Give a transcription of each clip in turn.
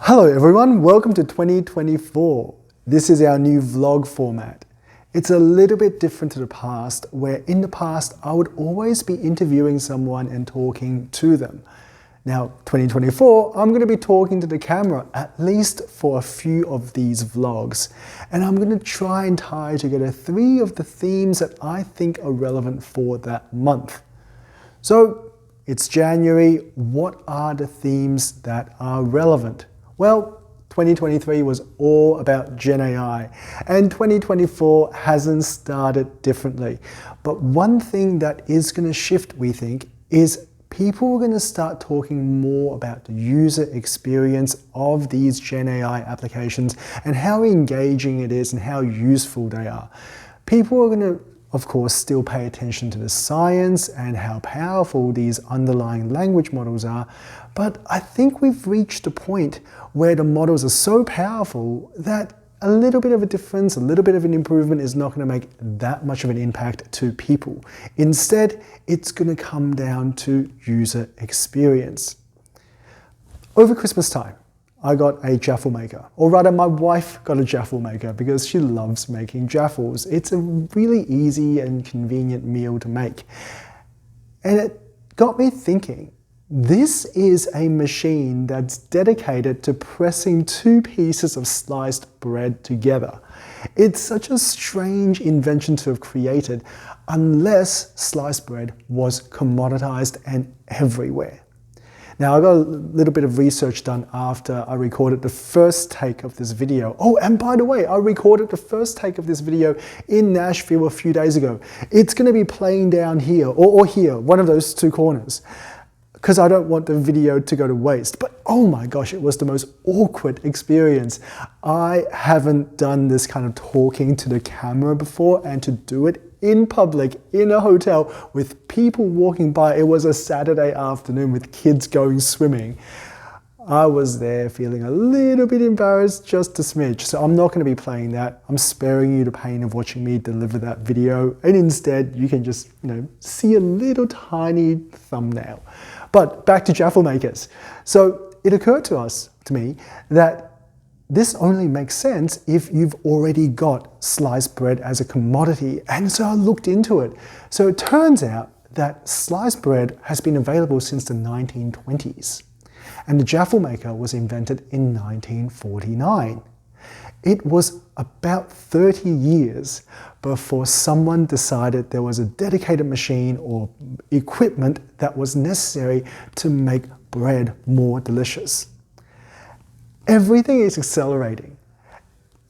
Hello everyone, welcome to 2024. This is our new vlog format. It's a little bit different to the past, where in the past I would always be interviewing someone and talking to them. Now, 2024, I'm going to be talking to the camera, at least for a few of these vlogs. And I'm going to try and tie together 3 of the themes that I think are relevant for that month. So, it's January. What are the themes that are relevant? Well, 2023 was all about Gen AI, and 2024 hasn't started differently. But one thing that is going to shift, we think, is people are going to start talking more about the user experience of these Gen AI applications and how engaging it is and how useful they are. People are going to, of course, still pay attention to the science and how powerful these underlying language models are, but I think we've reached a point where the models are so powerful that a little bit of a difference, a little bit of an improvement is not going to make that much of an impact to people. Instead, it's going to come down to user experience. Over Christmas time, I got a Jaffle maker, or rather my wife got a Jaffle maker because she loves making Jaffles. It's a really easy and convenient meal to make. And it got me thinking, this is a machine that's dedicated to pressing 2 pieces of sliced bread together. It's such a strange invention to have created unless sliced bread was commoditized and everywhere. Now, I got a little bit of research done after I recorded the first take of this video. Oh, and by the way, I recorded the first take of this video in Nashville a few days ago. It's going to be playing down here, or here, one of those 2 corners, because I don't want the video to go to waste. But oh my gosh, it was the most awkward experience. I haven't done this kind of talking to the camera before, and to do it in public, in a hotel, with people walking by. It was a Saturday afternoon with kids going swimming. I was there feeling a little bit embarrassed, just a smidge. So I'm not going to be playing that. I'm sparing you the pain of watching me deliver that video. And instead, you can just, see a little tiny thumbnail. But back to Jaffle makers. So it occurred to me, that this only makes sense if you've already got sliced bread as a commodity. And so I looked into it. So it turns out that sliced bread has been available since the 1920s. And the Jaffle maker was invented in 1949. It was about 30 years before someone decided there was a dedicated machine or equipment that was necessary to make bread more delicious. Everything is accelerating.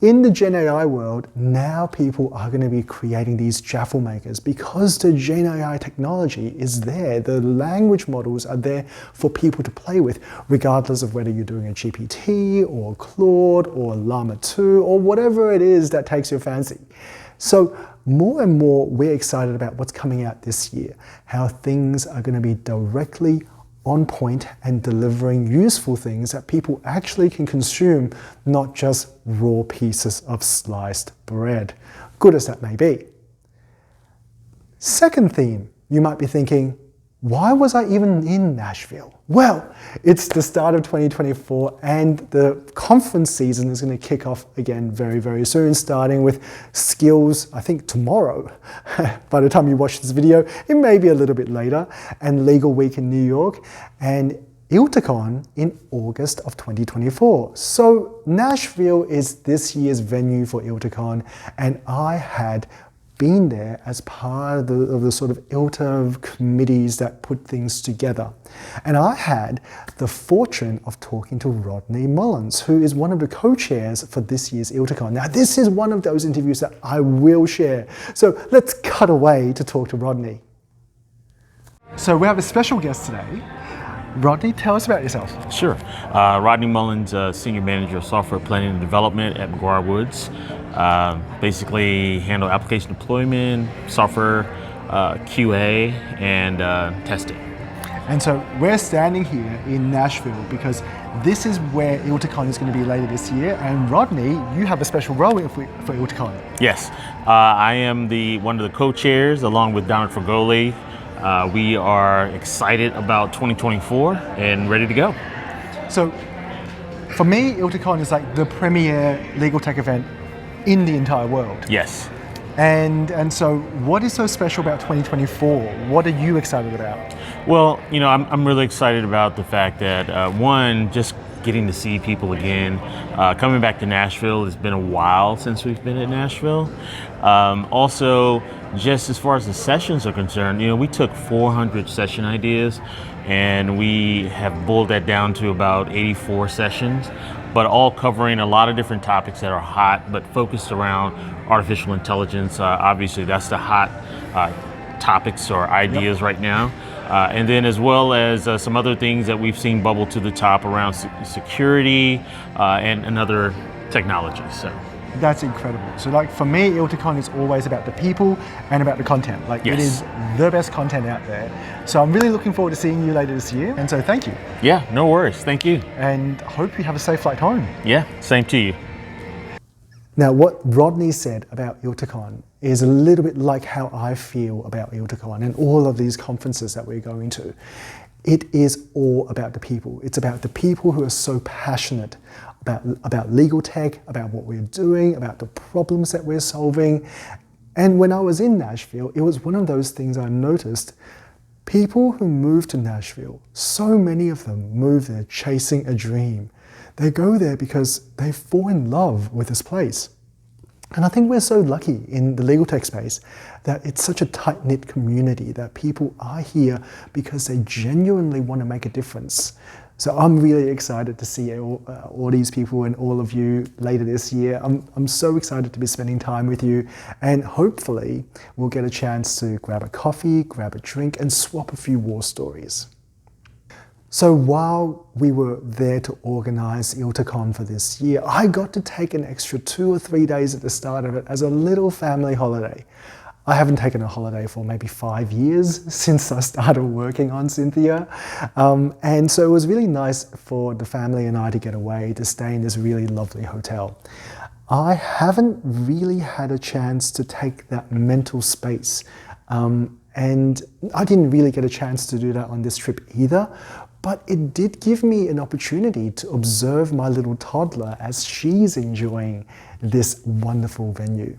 In the Gen AI world, now people are going to be creating these Jaffle makers because the Gen AI technology is there. The language models are there for people to play with, regardless of whether you're doing a GPT or Claude or Llama 2 or whatever it is that takes your fancy. So more and more, we're excited about what's coming out this year, how things are going to be directly on point and delivering useful things that people actually can consume, not just raw pieces of sliced bread, good as that may be. Second theme, you might be thinking, why was I even in Nashville? Well, it's the start of 2024 and the conference season is going to kick off again very, very soon, starting with Skills, I think tomorrow. By the time you watch this video, it may be a little bit later, and Legal Week in New York, and ILTACon in August of 2024. So Nashville is this year's venue for ILTACon, and I had been there as part of the sort of ILTA committees that put things together. And I had the fortune of talking to Rodney Mullins, who is one of the co-chairs for this year's ILTACon. Now, this is one of those interviews that I will share. So let's cut away to talk to Rodney. So we have a special guest today. Rodney, tell us about yourself. Sure. Rodney Mullins, Senior Manager of Software Planning and Development at McGuire Woods. Basically handle application deployment, software QA, and testing. And so we're standing here in Nashville because this is where ILTACon is going to be later this year. And Rodney, you have a special role for ILTACon. Yes. I am one of the co-chairs along with Donald Fragoli. We are excited about 2024 and ready to go. So For me, ILTACon is like the premier legal tech event in the entire world. Yes. And so what is so special about 2024? What are you excited about? Well, I'm really excited about the fact that one, just getting to see people again. Coming back to Nashville, it's been a while since we've been at Nashville. Also, just as far as the sessions are concerned, we took 400 session ideas and we have boiled that down to about 84 sessions, but all covering a lot of different topics that are hot, but focused around artificial intelligence. Obviously, that's the hot topics or ideas right now. And then as well as some other things that we've seen bubble to the top around security and other technologies. So that's incredible. So like for me, ILTACon is always about the people and about the content. Like It is the best content out there. So I'm really looking forward to seeing you later this year. And so thank you. Yeah, no worries. Thank you. And hope you have a safe flight home. Yeah, same to you. Now, what Rodney said about ILTACon is a little bit like how I feel about ILTACon and all of these conferences that we're going to. It is all about the people. It's about the people who are so passionate about legal tech, about what we're doing, about the problems that we're solving. And when I was in Nashville, it was one of those things I noticed. People who move to Nashville, so many of them move there chasing a dream. They go there because they fall in love with this place. And I think we're so lucky in the legal tech space that it's such a tight-knit community that people are here because they genuinely want to make a difference. So I'm really excited to see all these people and all of you later this year. I'm so excited to be spending time with you, and hopefully we'll get a chance to grab a coffee, grab a drink, and swap a few war stories. So while we were there to organize ILTACon for this year, I got to take an extra 2 or 3 days at the start of it as a little family holiday. I haven't taken a holiday for maybe 5 years since I started working on Syntheia. And so it was really nice for the family and I to get away, to stay in this really lovely hotel. I haven't really had a chance to take that mental space. And I didn't really get a chance to do that on this trip either. But it did give me an opportunity to observe my little toddler as she's enjoying this wonderful venue.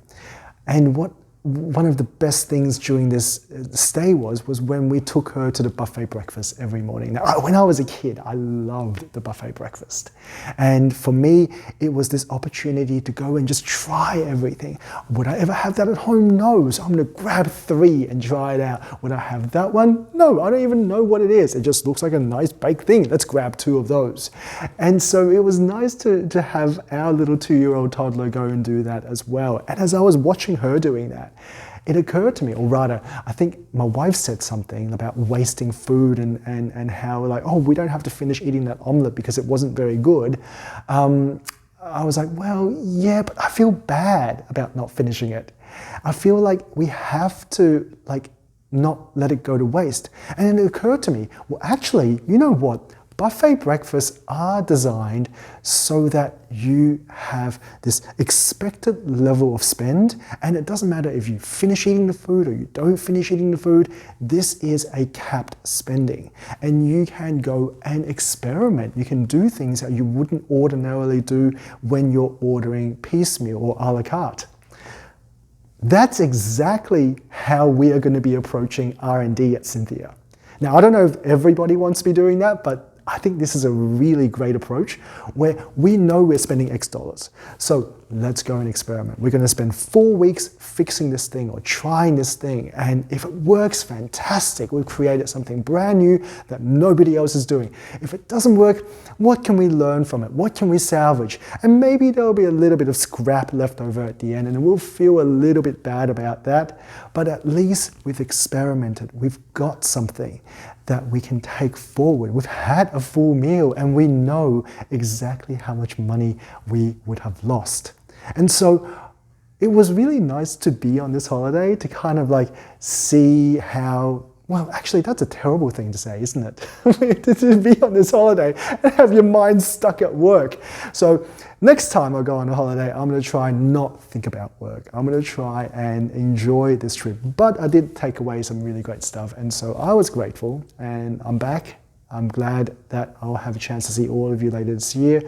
And one of the best things during this stay was when we took her to the buffet breakfast every morning. Now, when I was a kid, I loved the buffet breakfast. And for me, it was this opportunity to go and just try everything. Would I ever have that at home? No. So I'm going to grab 3 and try it out. Would I have that one? No, I don't even know what it is. It just looks like a nice baked thing. Let's grab 2 of those. And so it was nice to have our little 2-year-old toddler go and do that as well. And as I was watching her doing that, it occurred to me, or rather, I think my wife said something about wasting food and how like, oh, we don't have to finish eating that omelette because it wasn't very good. I was like, well, yeah, but I feel bad about not finishing it. I feel like we have to not let it go to waste. And then it occurred to me, well, actually, you know what? Buffet breakfasts are designed so that you have this expected level of spend, and it doesn't matter if you finish eating the food or you don't finish eating the food. This is a capped spending, and you can go and experiment. You can do things that you wouldn't ordinarily do when you're ordering piecemeal or a la carte. That's exactly how we are going to be approaching R&D at Syntheia. Now, I don't know if everybody wants to be doing that, but I think this is a really great approach where we know we're spending X dollars. So let's go and experiment. We're going to spend 4 weeks fixing this thing or trying this thing. And if it works, fantastic. We've created something brand new that nobody else is doing. If it doesn't work, what can we learn from it? What can we salvage? And maybe there'll be a little bit of scrap left over at the end and we'll feel a little bit bad about that. But at least we've experimented. We've got something that we can take forward. We've had a full meal and we know exactly how much money we would have lost. And so it was really nice to be on this holiday to kind of see how, well, actually that's a terrible thing to say, isn't it? To be on this holiday and have your mind stuck at work. So next time I go on a holiday, I'm going to try and not think about work. I'm going to try and enjoy this trip. But I did take away some really great stuff. And so I was grateful and I'm back I'm glad that I'll have a chance to see all of you later this year,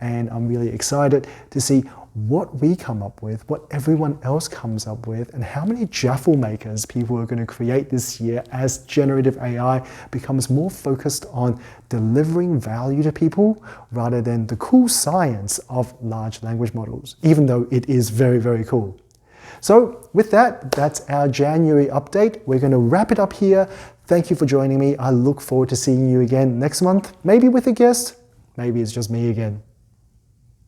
and I'm really excited to see what we come up with, what everyone else comes up with, and how many Jaffle makers people are going to create this year as generative AI becomes more focused on delivering value to people rather than the cool science of large language models, even though it is very, very cool. So with that, that's our January update. We're going to wrap it up here. Thank you for joining me. I look forward to seeing you again next month, maybe with a guest, maybe it's just me again.